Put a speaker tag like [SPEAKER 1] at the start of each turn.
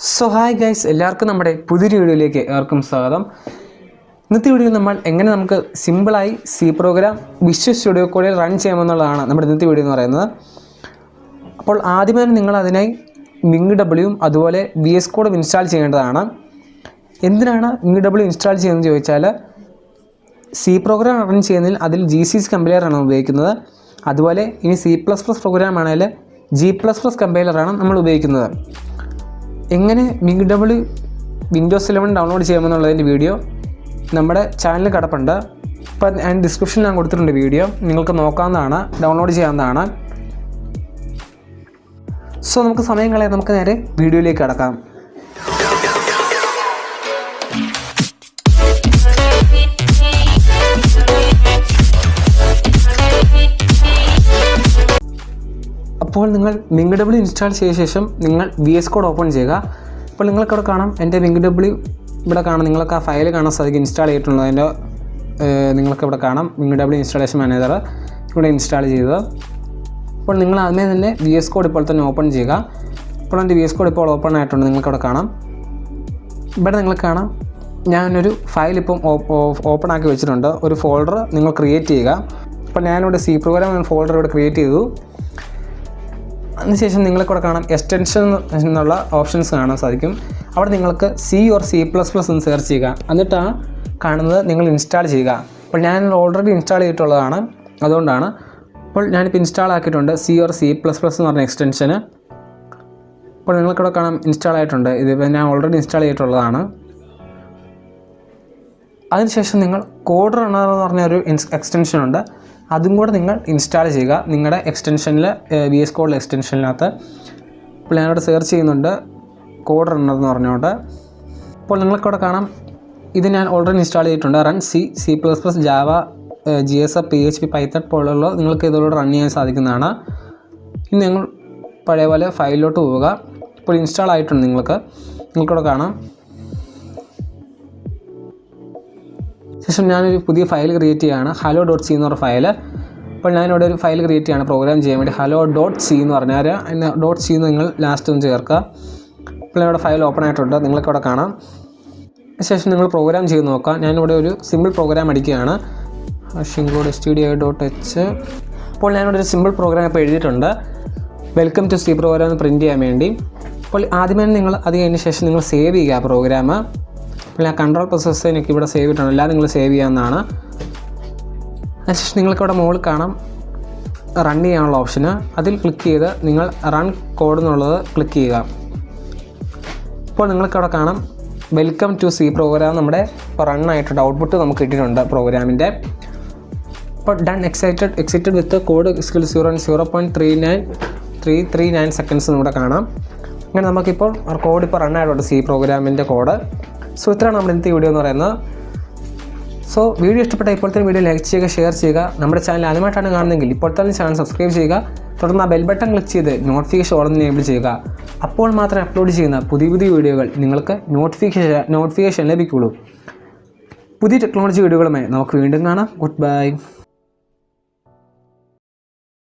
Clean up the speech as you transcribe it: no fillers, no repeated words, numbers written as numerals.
[SPEAKER 1] So hi guys, എല്ലാവർക്കും നമ്മുടെ പുതിയൊരു വീഡിയോയിലേക്ക് ഏവർക്കും സ്വാഗതം. ഇന്നത്തെ വീഡിയോയിൽ നമ്മൾ എങ്ങനെ നമുക്ക് സിമ്പിളായി സി പ്രോഗ്രാം വിഷ്വൽ സ്റ്റുഡിയോ കോഡിൽ റൺ ചെയ്യാമെന്നുള്ളതാണ് നമ്മുടെ ഇന്നത്തെ വീഡിയോ എന്ന് പറയുന്നത്. അപ്പോൾ ആദ്യമേ നിങ്ങൾ അതിനായി MinguW അതുപോലെ VS Code ഇൻസ്റ്റാൾ ചെയ്യേണ്ടതാണ്. എന്തിനാണ് MinguW ഇൻസ്റ്റാൾ ചെയ്യുന്നതെന്ന് ചോദിച്ചാൽ, സി പ്രോഗ്രാം റൺ ചെയ്യുന്നതിൽ അതിൽ GCC കമ്പൈലറാണ് ഉപയോഗിക്കുന്നത്. അതുപോലെ ഇനി C++ പ്രോഗ്രാം ആണെങ്കിൽ G++ കമ്പൈലറാണ് നമ്മൾ ഉപയോഗിക്കുന്നത്. എങ്ങനെ MinguW വിൻഡോസ് 11 ഡൗൺലോഡ് ചെയ്യാമെന്നുള്ളതിൻ്റെ വീഡിയോ നമ്മുടെ ചാനലിൽ കിടപ്പുണ്ട്. അപ്പോൾ ഞാൻ ഡിസ്ക്രിപ്ഷനിൽ ഞാൻ കൊടുത്തിട്ടുണ്ട് വീഡിയോ, നിങ്ങൾക്ക് നോക്കാവുന്നതാണ്, ഡൗൺലോഡ് ചെയ്യാവുന്നതാണ്. സോ നമുക്ക് സമയം കളയാൻ നമുക്ക് നേരെ വീഡിയോയിലേക്ക് കടക്കാം. അപ്പോൾ നിങ്ങൾ MinguW ഇൻസ്റ്റാൾ ചെയ്ത ശേഷം നിങ്ങൾ VS Code ഓപ്പൺ ചെയ്യുക. അപ്പോൾ നിങ്ങൾക്കിവിടെ കാണാം, എൻ്റെ MinguW ഇവിടെ കാണാം, നിങ്ങൾക്ക് ആ ഫയൽ കാണാൻ സാധിക്കും ഇൻസ്റ്റാൾ ചെയ്തിട്ടുള്ളത്. അതിൻ്റെ നിങ്ങൾക്ക് ഇവിടെ കാണാം MinguW ഇൻസ്റ്റാളേഷൻ മാനേജർ ഇവിടെ ഇൻസ്റ്റാൾ ചെയ്തത്. അപ്പോൾ നിങ്ങൾ ആദ്യമേ തന്നെ VS Code ഇപ്പോൾ തന്നെ ഓപ്പൺ ചെയ്യുക. അപ്പോൾ എൻ്റെ VS Code ഇപ്പോൾ ഓപ്പൺ ആയിട്ടുണ്ട്, നിങ്ങൾക്കവിടെ കാണാം. ഇവിടെ നിങ്ങൾ കാണാം, ഞാനൊരു ഫയൽ ഇപ്പം ഓപ്പൺ ആക്കി വെച്ചിട്ടുണ്ട്. ഒരു ഫോൾഡർ നിങ്ങൾ ക്രിയേറ്റ് ചെയ്യുക. അപ്പോൾ ഞാനിവിടെ സി പ്രോഗ്രാം ഫോൾഡർ ഇവിടെ ക്രിയേറ്റ് ചെയ്തു. അതിനുശേഷം നിങ്ങൾക്കിവിടെ കാണാം എക്സ്റ്റൻഷൻ എന്നുള്ള ഓപ്ഷൻസ് കാണാൻ സാധിക്കും. അവിടെ നിങ്ങൾക്ക് C or C++ എന്ന് സെർച്ച് ചെയ്യുക. എന്നിട്ട് കാണുന്നത് നിങ്ങൾ ഇൻസ്റ്റാൾ ചെയ്യുക. അപ്പോൾ ഞാൻ ഓൾറെഡി ഇൻസ്റ്റാൾ ചെയ്തിട്ടുള്ളതാണ്, അതുകൊണ്ടാണ്. അപ്പോൾ ഞാനിപ്പോൾ ഇൻസ്റ്റാൾ ആക്കിയിട്ടുണ്ട് C or C++ എന്ന് പറഞ്ഞ എക്സ്റ്റൻഷന്. അപ്പോൾ നിങ്ങൾക്കിവിടെ കാണാം ഇൻസ്റ്റാൾ ആയിട്ടുണ്ട്. ഇതിപ്പോൾ ഞാൻ ഓൾറെഡി ഇൻസ്റ്റാൾ ചെയ്തിട്ടുള്ളതാണ്. അതിനുശേഷം നിങ്ങൾ കോഡ് റണ്ണർ എന്ന് പറഞ്ഞൊരു എക്സ്റ്റൻഷൻ ഉണ്ട്, അതും കൂടെ നിങ്ങൾ ഇൻസ്റ്റാൾ ചെയ്യുക നിങ്ങളുടെ എക്സ്റ്റൻഷനിൽ, VS Code എക്സ്റ്റൻഷനിനകത്ത്. അപ്പോൾ ഞാനിവിടെ സെർച്ച് ചെയ്യുന്നുണ്ട് കോഡ് റണ്ണർ എന്ന് പറഞ്ഞുകൊണ്ട്. അപ്പോൾ നിങ്ങൾക്കിവിടെ കാണാം, ഇത് ഞാൻ ഓൾറെഡി ഇൻസ്റ്റാൾ ചെയ്തിട്ടുണ്ട്. Run C++, Java, GSF, PHP, Python പോലുള്ള നിങ്ങൾക്ക് ഇതിലൂടെ റൺ ചെയ്യാൻ സാധിക്കുന്നതാണ്. ഇനി നിങ്ങൾ പഴയ പോലെ ഫയലിലോട്ട് പോവുക. ഇപ്പോൾ ഇൻസ്റ്റാൾ ആയിട്ടുണ്ട് നിങ്ങൾക്കിവിടെ കാണാം. ശേഷം ഞാനൊരു പുതിയ ഫയൽ ക്രിയേറ്റ് ചെയ്യുകയാണ്, hello.c എന്ന് പറഞ്ഞ ഫയൽ. അപ്പോൾ ഞാനിവിടെ ഒരു ഫയൽ ക്രിയേറ്റ് ചെയ്യുകയാണ് പ്രോഗ്രാം ചെയ്യാൻ വേണ്ടി. hello.c എന്ന് പറഞ്ഞാൽ .c എന്ന് നിങ്ങൾ ലാസ്റ്റ് ഒന്ന് ചേർക്കുക. അപ്പോൾ ഞാനിവിടെ ഫയൽ ഓപ്പൺ ആയിട്ടുണ്ട്, നിങ്ങൾക്കിവിടെ കാണാം. ശേഷം നിങ്ങൾ പ്രോഗ്രാം ചെയ്ത് നോക്കുക. ഞാനിവിടെ ഒരു സിമ്പിൾ പ്രോഗ്രാം അടിക്കുകയാണ്, stdio.h. അപ്പോൾ ഞാനിവിടെ ഒരു സിമ്പിൾ പ്രോഗ്രാം ഇപ്പോൾ എഴുതിയിട്ടുണ്ട്, വെൽക്കം ടു സി പ്രോഗ്രാം എന്ന് പ്രിൻറ്റ് ചെയ്യാൻ വേണ്ടി. അപ്പോൾ ആദ്യമേ നിങ്ങൾ അത് കഴിഞ്ഞ ശേഷം നിങ്ങൾ സേവ് ചെയ്യുക പ്രോഗ്രാം. അപ്പോൾ ഞാൻ കൺട്രോൾ പ്രോസസ്സ് എനിക്ക് ഇവിടെ സേവ് ചെയ്തിട്ടുണ്ട്, എല്ലാം നിങ്ങൾ സേവ് ചെയ്യാവുന്നതാണ്. അതിനുശേഷം നിങ്ങൾക്കിവിടെ മുകളിൽ കാണാം റൺ ചെയ്യാനുള്ള ഓപ്ഷന്, അതിൽ ക്ലിക്ക് ചെയ്ത് നിങ്ങൾ റൺ കോഡ് എന്നുള്ളത് ക്ലിക്ക് ചെയ്യുക. ഇപ്പോൾ നിങ്ങൾക്കിവിടെ കാണാം വെൽക്കം ടു സി പ്രോഗ്രാം നമ്മുടെ റൺ ആയിട്ടുണ്ട്, ഔട്ട്പുട്ട് നമുക്ക് കിട്ടിയിട്ടുണ്ട് പ്രോഗ്രാമിൻ്റെ. ഇപ്പോൾ ഡൺ എക്സിറ്റഡ് വിത്ത് കോഡ് സ്കിൽ 0.0.339 സെക്കൻഡ്സ് ഇവിടെ കാണാം. അങ്ങനെ നമുക്കിപ്പോൾ കോഡ് ഇപ്പോൾ റൺ ആയിട്ടുണ്ട്, സി പ്രോഗ്രാമിൻ്റെ കോഡ്. സോ ഇത്രയാണ് നമ്മുടെ ഇന്നത്തെ വീഡിയോ എന്ന് പറയുന്നത്. സോ വീഡിയോ ഇഷ്ടപ്പെട്ട ഇപ്പോൾ തന്നെ വീഡിയോ ലൈക്ക് ചെയ്യുക, ഷെയർ ചെയ്യുക. നമ്മുടെ ചാനൽ ആദ്യമായിട്ടാണ് കാണുന്നതെങ്കിൽ ഇപ്പോൾ തന്നെ ചാനൽ സബ്സ്ക്രൈബ് ചെയ്യുക. തുടർന്ന് ആ ബെൽ ബട്ടൺ ക്ലിക്ക് ചെയ്ത് നോട്ടിഫിക്കേഷൻ ഓൺ എനേബിൾ ചെയ്യുക. അപ്പോൾ മാത്രമേ അപ്ലോഡ് ചെയ്യുന്ന പുതിയ വീഡിയോകൾ നിങ്ങൾക്ക് നോട്ടിഫിക്കേഷൻ ലഭിക്കുകയുള്ളൂ. പുതിയ ടെക്നോളജി വീഡിയോകളുമായി നമുക്ക് വീണ്ടും കാണാം. Good bye.